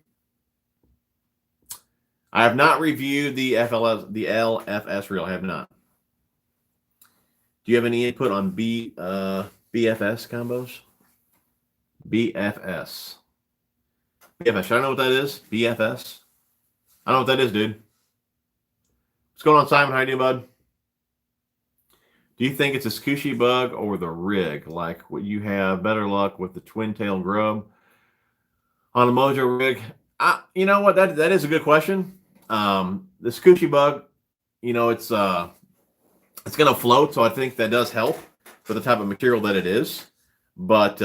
I have not reviewed the LFS reel. I have not. Do you have any input on BFS combos? BFS. BFS. Should I know what that is? BFS. I don't know what that is, dude. What's going on, Simon? How you doing, bud? Do you think it's a squishy bug or the rig? Like what you have better luck with the twin tail grub on a Mojo rig? You know what? That is a good question. The squishy bug, you know, it's going to float, so I think that does help for the type of material that it is. But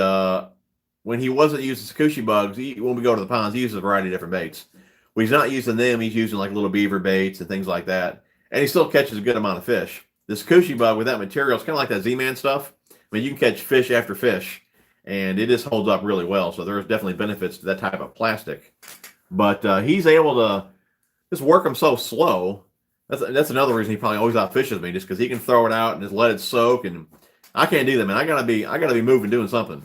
when he wasn't using squishy bugs, when we go to the ponds, he uses a variety of different baits. When he's not using them, he's using like little beaver baits and things like that, and he still catches a good amount of fish. The squishy bug with that material, it's kind of like that Z-Man stuff. I mean, you can catch fish after fish, and it just holds up really well. So there's definitely benefits to that type of plastic. But he's able to just work them so slow. That's another reason he probably always outfishes me, just because he can throw it out and just let it soak. And I can't do that, man. I gotta be moving, doing something.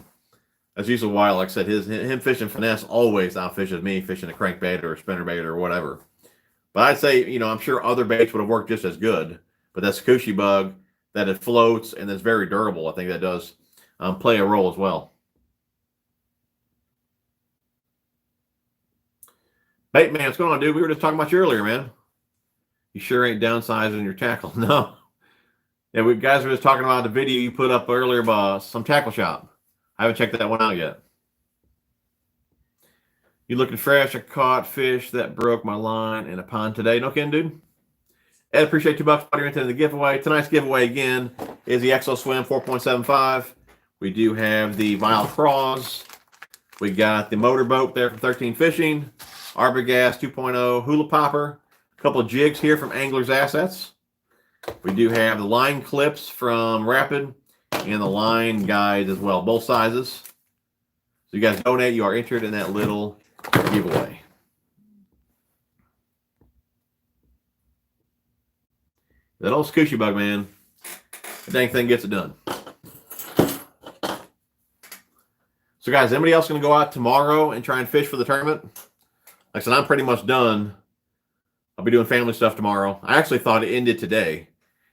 That's usually why, like I said, him fishing finesse always outfishes me fishing a crankbait or a spinnerbait or whatever. But I'd say, you know, I'm sure other baits would have worked just as good. But that squishy bug, that it floats and it's very durable, I think that does play a role as well. Hey, man, what's going on, dude? We were just talking about you earlier, man. You sure ain't downsizing your tackle. No. Yeah, we guys were just talking about the video you put up earlier about some tackle shop. I haven't checked that one out yet. You looking fresh? I caught fish that broke my line in a pond today. No kidding, dude. Ed, appreciate $2 buddy right into the giveaway. Tonight's giveaway again is the Exo Swim 4.75. We do have the Vile Craws. We got the motorboat there from 13 Fishing. Arborgas 2.0 Hula Popper. A couple of jigs here from Angler's Assets. We do have the line clips from Rapid and the line guides as well, both sizes. So you guys donate, you are entered in that little giveaway. That old squishy bug, man. The dang thing gets it done. So guys, anybody else going to go out tomorrow and try and fish for the tournament? Like I said, I'm pretty much done. I'll be doing family stuff tomorrow. I actually thought it ended today.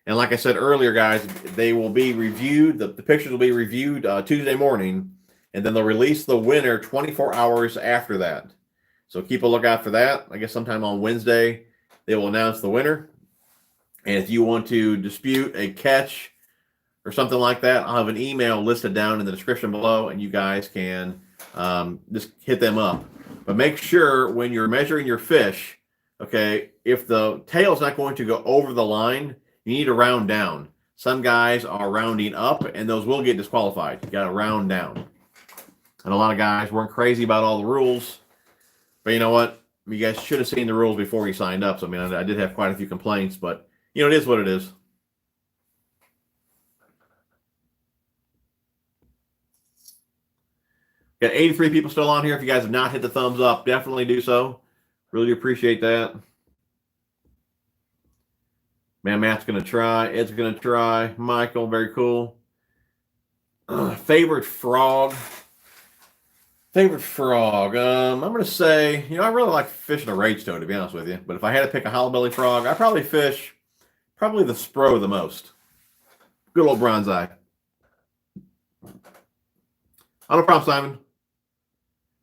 And like I said earlier, guys, they will be reviewed. The pictures will be reviewed Tuesday morning. And then they'll release the winner 24 hours after that. So keep a lookout for that. I guess sometime on Wednesday, they will announce the winner. And if you want to dispute a catch or something like that, I'll have an email listed down in the description below, and you guys can just hit them up. But make sure when you're measuring your fish, okay, if the tail's not going to go over the line, you need to round down. Some guys are rounding up, and those will get disqualified. You got to round down. And a lot of guys weren't crazy about all the rules. But you know what? You guys should have seen the rules before you signed up. So, I mean, I did have quite a few complaints, but, you know, it is what it is. Got 83 people still on here. If you guys have not hit the thumbs up, definitely do so. Really do appreciate that. Man, Matt's going to try. Ed's going to try. Michael, very cool. Favorite frog. Favorite frog. I'm going to say, I really like fishing a rage toad, to be honest with you. But if I had to pick a hollow belly frog, I'd probably fish the Spro the most. Good old bronze eye. No problem, Simon.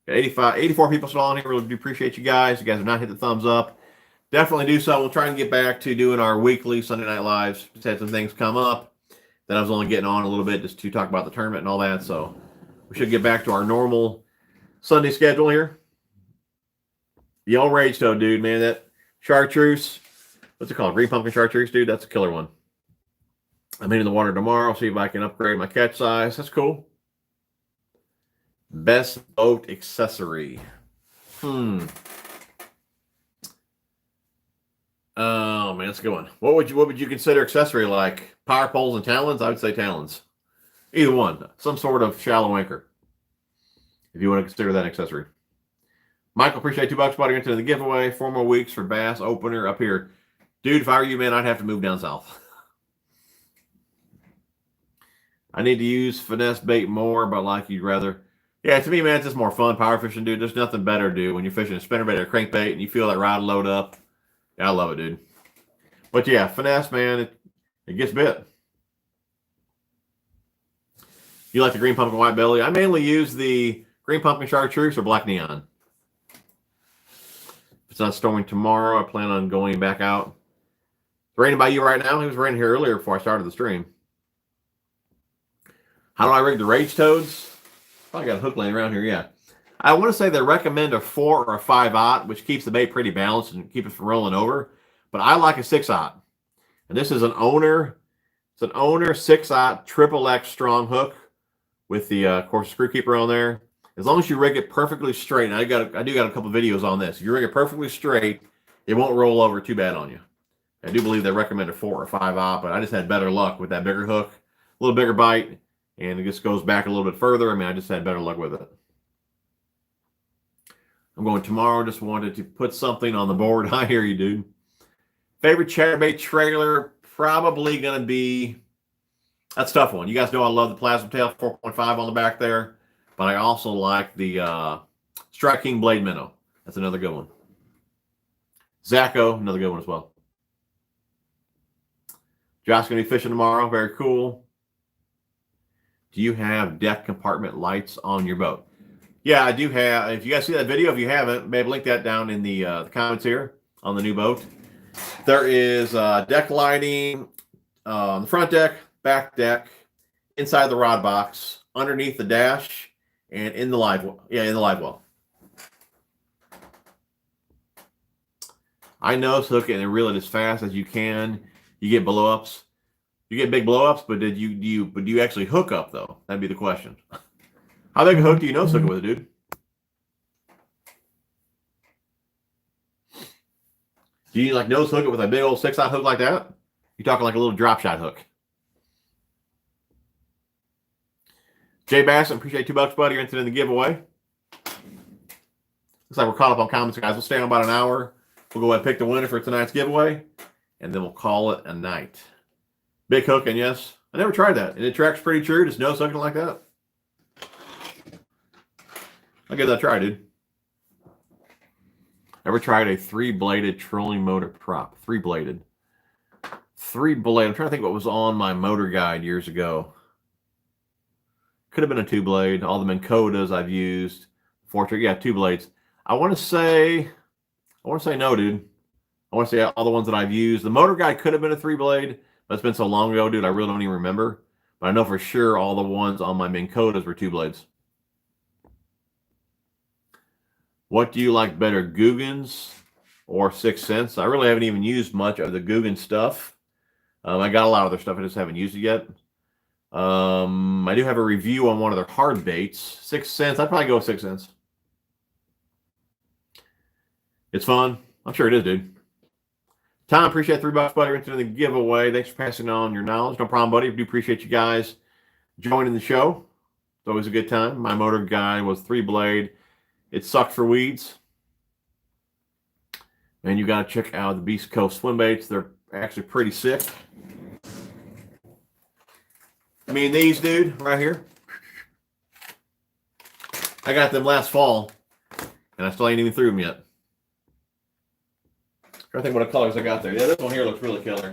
Got 84 people still on here. Really do appreciate you guys. You guys have not hit the thumbs up. Definitely do so. We'll try and get back to doing our weekly Sunday Night Lives. Just had some things come up. Then I was only getting on a little bit just to talk about the tournament and all that. So we should get back to our normal Sunday schedule here. The old Rage Toad, dude, man. That chartreuse. What's it called? Green pumpkin chartreuse, dude. That's a killer one. I'm in the water tomorrow. See if I can upgrade my catch size. That's cool. Best boat accessory. Oh man, that's a good one. What would you consider accessory like? Power poles and talons? I would say talons. Either one. Some sort of shallow anchor. If you want to consider that accessory. Michael, appreciate $2, buddy. Into the giveaway. 4 more weeks for bass opener up here. Dude, if I were you, man, I'd have to move down south. I need to use finesse bait more, but like you'd rather. Yeah, to me, man, it's just more fun power fishing, dude. There's nothing better to do when you're fishing a spinnerbait or a crankbait and you feel that rod load up. Yeah, I love it, dude. But yeah, finesse, man, it gets bit. You like the green pumpkin white belly? I mainly use the green pumpkin chartreuse or black neon. If it's not storming tomorrow, I plan on going back out. It's raining by you right now? It was raining here earlier before I started the stream. How do I rig the Rage Toads? Probably got a hook laying around here, yeah. I want to say they recommend a 4 or a 5/0, which keeps the bait pretty balanced and keep it from rolling over. But I like a 6/0. And this is an owner. It's an owner 6/0 XXX strong hook with the, of course, screw keeper on there. As long as you rig it perfectly straight, and I do got a couple videos on this. If you rig it perfectly straight, it won't roll over too bad on you. I do believe they recommend a 4 or 5/0, but I just had better luck with that bigger hook, a little bigger bite, and it just goes back a little bit further. I mean, I just had better luck with it. I'm going tomorrow. Just wanted to put something on the board. I hear you, dude. Favorite chatterbait trailer? Probably going to be... That's a tough one. You guys know I love the Plasma Tail 4.5 on the back there. But I also like the Strike King Blade Minnow. That's another good one. Zacho, another good one as well. Josh's going to be fishing tomorrow. Very cool. Do you have deck compartment lights on your boat? Yeah, I do have. If you guys see that video, if you haven't, maybe link that down in the comments here on the new boat. There is deck lighting on the front deck, back deck, inside the rod box, underneath the dash, and in the live well. Yeah, in the live well. I know, so hook it and reel it as fast as you can. You get blow-ups. You get big blow-ups, but do you actually hook up though? That'd be the question. How big a hook do you nose hook it with, dude? Do you like nose hook it with a big old 6/0 hook like that? You're talking like a little drop shot hook. Jay Bassett, appreciate $2, buddy. You're entered in the giveaway. Looks like we're caught up on comments, guys. We'll stay on about an hour. We'll go ahead and pick the winner for tonight's giveaway, and then we'll call it a night. Big hooking, yes. I never tried that, and it tracks pretty true. Just nose hooking like that. I'll give that a try, dude. Ever tried a 3-bladed trolling motor prop? 3-bladed. 3-blade. I'm trying to think what was on my motor guide years ago. Could have been a 2-blade. All the Minn Kotas I've used. Yeah, 2 blades. I want to say no, dude. I want to say all the ones that I've used. The motor guide could have been a 3-blade, but it's been so long ago, dude. I really don't even remember. But I know for sure all the ones on my Minn Kotas were 2 blades. What do you like better, Guggen's or 6th Sense? I really haven't even used much of the Guggen stuff. I got a lot of their stuff. I just haven't used it yet. I do have a review on one of their hard baits. 6th Sense. I'd probably go with 6th Sense. It's fun. I'm sure it is, dude. Tom, appreciate $3, buddy. Into the giveaway. Thanks for passing on your knowledge. No problem, buddy. I do appreciate you guys joining the show. It's always a good time. My motor guy was 3-blade. It sucked for weeds. And you got to check out the Beast Coast swim baits. They're actually pretty sick. I mean, these, dude, right here. I got them last fall, and I still ain't even through them yet. I think what colors I got there. Yeah, this one here looks really killer.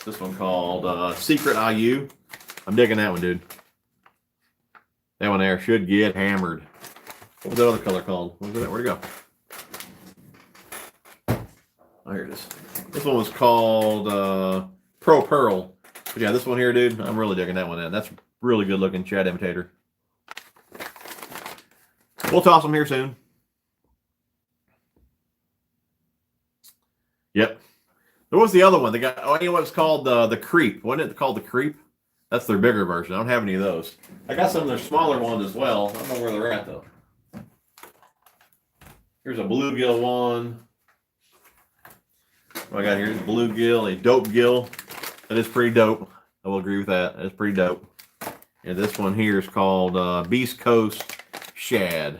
This one called Secret IU. I'm digging that one, dude. That one there should get hammered. What was that other color called? Where'd it go? Oh, here it is. This one was called Pro Pearl. But yeah, this one here, dude, I'm really digging that one in. That's really good looking Chad imitator. We'll toss them here soon. Yep. There was the other one. They got, oh, you know what it's called? The Creep. Wasn't it called the Creep? That's their bigger version. I don't have any of those. I got some of their smaller ones as well. I don't know where they're at, though. Here's a bluegill one. What I got here is bluegill, a dope gill. That is pretty dope. I will agree with that. That's pretty dope. And this one here is called Beast Coast Shad.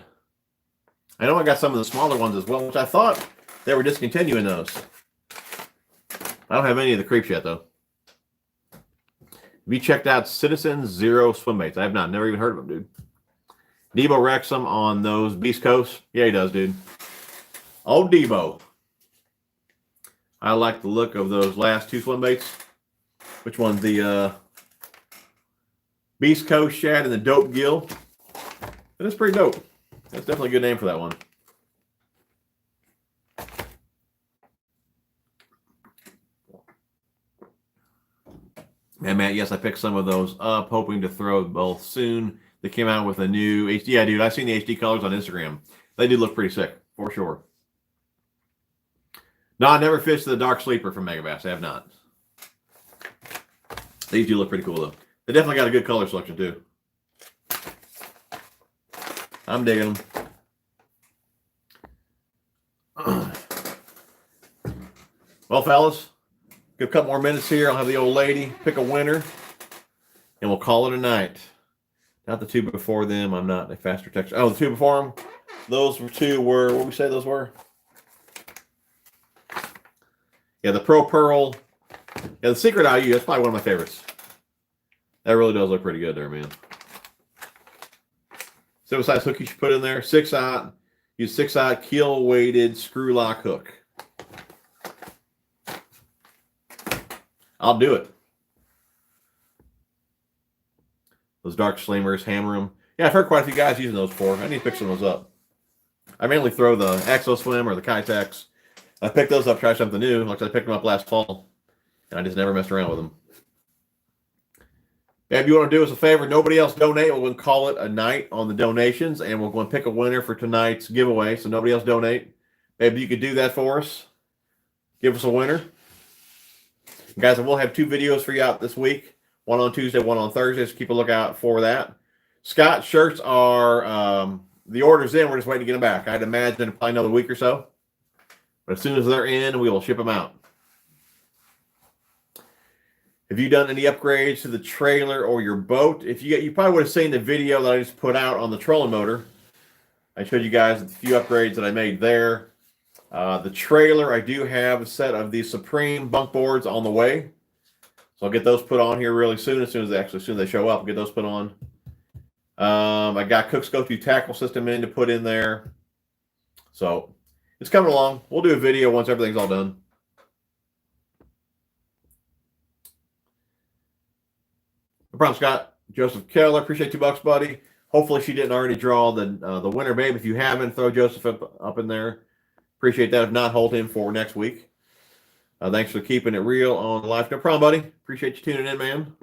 I know I got some of the smaller ones as well, which I thought they were discontinuing those. I don't have any of the creeps yet, though. Have you checked out Citizen Zero swim baits? I have not. Never even heard of them, dude. Debo wrecks them on those Beast Coast. Yeah, he does, dude. Oh, Debo. I like the look of those last two swim baits. Which one's the Beast Coast Shad and the Dope Gill? That is pretty dope. That's definitely a good name for that one. And Matt, yes, I picked some of those up, hoping to throw both soon. They came out with a new HD. Yeah, dude, I've seen the HD colors on Instagram. They do look pretty sick, for sure. No, I never fished the Dark Sleeper from Megabass. I have not. These do look pretty cool, though. They definitely got a good color selection, too. I'm digging them. Well, fellas, give a couple more minutes here. I'll have the old lady pick a winner, and we'll call it a night. Not the two before them. I'm not a faster texter. Oh, the two before them? Those two were, what did we say those were? Yeah, the Pro Pearl. Yeah, the Secret IU, that's probably one of my favorites. That really does look pretty good there, man. So what size hook you should put in there? 6-aught. Use 6-aught keel-weighted screw lock hook. I'll do it. Those dark sleemers, hammer them. Yeah, I've heard quite a few guys using those before. I need to pick some of those up. I mainly throw the Axo Swim or the Kitex. I picked those up, try something new. Like I picked them up last fall, and I just never messed around with them. Yeah, if you want to do us a favor, nobody else donate. We're going to call it a night on the donations, and we're going to pick a winner for tonight's giveaway, so nobody else donate. Maybe you could do that for us. Give us a winner. Guys, we'll have 2 videos for you out this week. One on Tuesday, one on Thursday, so keep a lookout for that. Scott shirts are, the order's in. We're just waiting to get them back. I'd imagine probably another week or so. But as soon as they're in, we will ship them out. Have you done any upgrades to the trailer or your boat? If you probably would have seen the video that I just put out on the trolling motor. I showed you guys a few upgrades that I made there. The trailer, I do have a set of these Supreme bunk boards on the way. So I'll get those put on here really soon. As soon as they show up, I'll get those put on. I got Cook's Go-To tackle system in to put in there. So it's coming along. We'll do a video once everything's all done. No problem, Scott. Joseph Keller, appreciate $2, buddy. Hopefully she didn't already draw the winner, babe. If you haven't, throw Joseph up in there. Appreciate that. If not, hold him for next week. Thanks for keeping it real on the live. No problem, buddy. Appreciate you tuning in, man.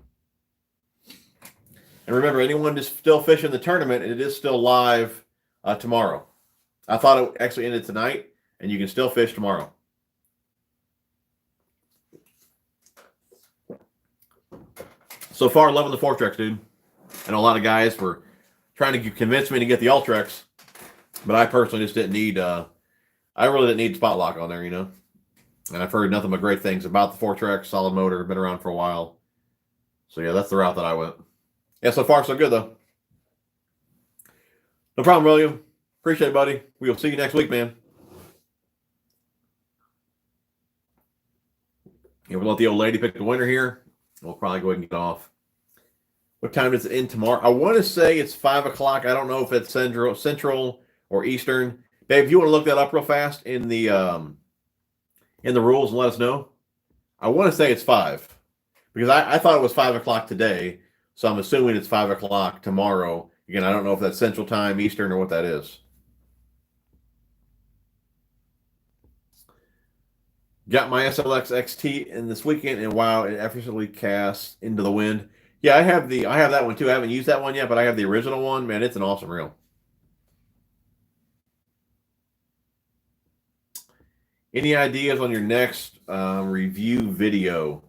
And remember, anyone just still fishing the tournament, it is still live tomorrow. I thought it actually ended tonight, and you can still fish tomorrow. So far, loving the Fortrex, dude. I know a lot of guys were trying to convince me to get the Ultrex, but I personally just didn't need, I really didn't need spot lock on there, you know. And I've heard nothing but great things about the Fortrex, solid motor, been around for a while. So yeah, that's the route that I went. Yeah, so far so good though. No problem, William. Appreciate it, buddy. We'll see you next week, man. Yeah, we'll let the old lady pick the winner here. We'll probably go ahead and get off. What time is it in tomorrow? I want to say it's 5 o'clock. I don't know if it's Central or Eastern. Dave, if you want to look that up real fast in the rules and let us know. I want to say it's 5 because I thought it was 5 o'clock today, so I'm assuming it's 5 o'clock tomorrow. Again, I don't know if that's Central Time, Eastern, or what that is. Got my SLX XT in this weekend, and wow, it effortlessly casts into the wind. Yeah, I have that one too. I haven't used that one yet, but I have the original one. Man, it's an awesome reel. Any ideas on your next review video?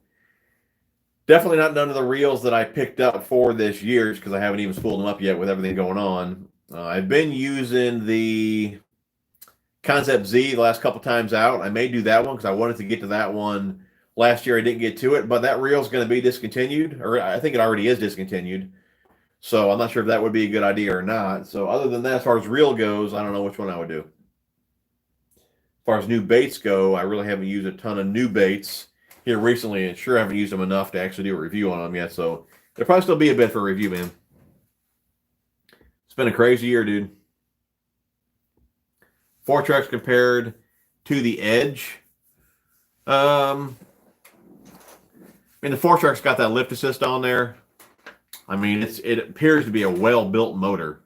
Definitely not none of the reels that I picked up for this year because I haven't even spooled them up yet with everything going on. I've been using the Concept Z the last couple times out. I may do that one because I wanted to get to that one last year. I didn't get to it, but that reel is going to be discontinued, or I think it already is discontinued. So I'm not sure if that would be a good idea or not. So other than that, as far as reel goes, I don't know which one I would do. As far as new baits go, I really haven't used a ton of new baits here recently, and sure haven't used them enough to actually do a review on them yet. So there'll probably still be a bit for a review, man. It's been a crazy year, dude. Fortrex compared to the Edge. I mean, the Fortrex got that lift assist on there. I mean, it appears to be a well-built motor.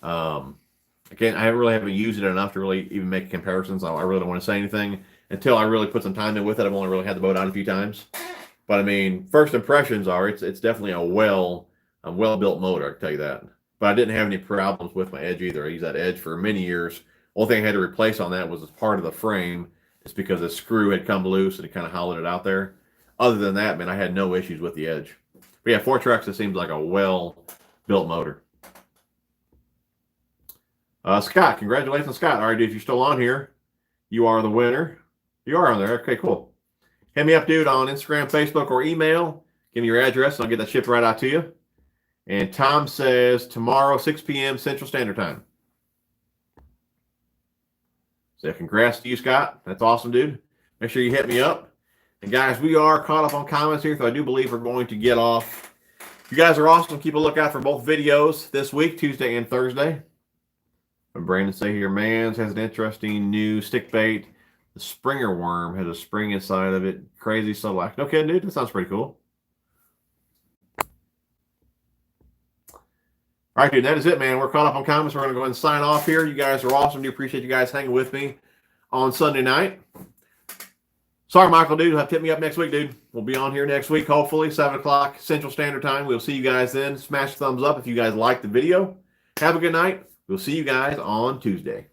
Again, I really haven't used it enough to really even make comparisons. I really don't want to say anything until I really put some time in with it. I've only really had the boat out a few times. But, I mean, first impressions are it's definitely a well-built motor, I can tell you that. But I didn't have any problems with my Edge either. I used that Edge for many years. Only thing I had to replace on that was as part of the frame. It's because the screw had come loose and it kind of hollowed it out there. Other than that, man, I had no issues with the Edge. But yeah, Fortrex, it seems like a well-built motor. Scott, congratulations, Scott. All right, dude, if you're still on here, you are the winner. You are on there. Okay, cool. Hit me up, dude, on Instagram, Facebook, or email. Give me your address, and I'll get that shipped right out to you. And Tom says tomorrow, 6 p.m. Central Standard Time. So congrats to you, Scott. That's awesome, dude. Make sure you hit me up. And guys, we are caught up on comments here, so I do believe we're going to get off. You guys are awesome. Keep a lookout for both videos this week, Tuesday and Thursday. And Brandon say here, Mans has an interesting new stick bait. The Springer worm has a spring inside of it. Crazy subtle action. Okay, dude, that sounds pretty cool. All right, dude, that is it, man. We're caught up on comments. We're going to go ahead and sign off here. You guys are awesome. Do appreciate you guys hanging with me on Sunday night. Sorry, Michael, dude. You'll have to hit me up next week, dude. We'll be on here next week, hopefully, 7 o'clock Central Standard Time. We'll see you guys then. Smash the thumbs up if you guys liked the video. Have a good night. We'll see you guys on Tuesday.